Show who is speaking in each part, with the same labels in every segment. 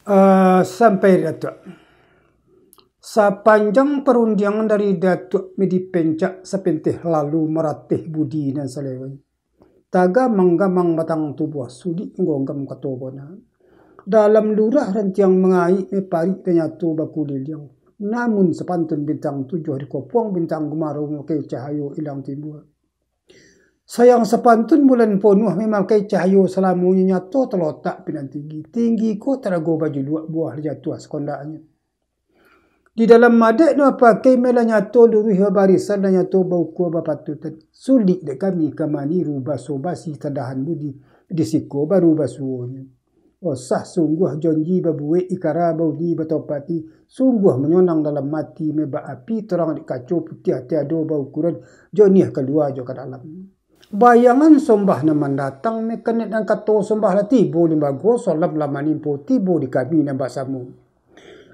Speaker 1: Sampai Datuk. Sepanjang perundangan dari Datuk Medi Pencak sepentih lalu meratih budi dan selewai. Taga manggamang batang tubuh sudi ngonggam katobona. Dalam lurah dan tiang mengai mepari ternyata baku diliang. Namun sepantun bintang 7 di kopong bintang gumarau memakai cahayu ilang timbul. Sayang sepantun bulan penuh memang kai cahayu selamunya nyato terletak pinan tinggi. Tinggi ko terago baju luak buah jatuh sekondaknya. Di dalam madak no pakai mela nyato luruh barisan dan nyato bau ko bapatutan. Sulit dek kami kamani rubah sobasi tadahan budi disiko baru basuonya. Oh sah sungguh jonji babuwe ikara bau di batopati sungguh menyonang dalam mati meba api terang di kacau putih tiado bau kuran jonih keluar jo ke dalam. Bayangan sombah naman datang mekanet dan kato sombah la tibo di bago solam lamanin po tibo di kami nambah samu.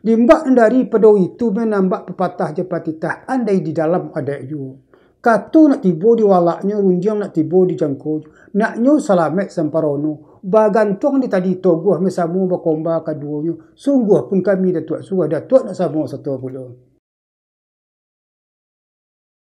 Speaker 1: Limbak dari pedo itu menambah pepatah jepatitah andai di dalam ada ju. Kato nak tibo di walaknya runjang nak tibo di jangkau. Naknyo salamet semparono. Bagantung di tadi toguh mesamu bakomba kaduonya. Sungguh pun kami datuk suah datuk nak samu satu puluh.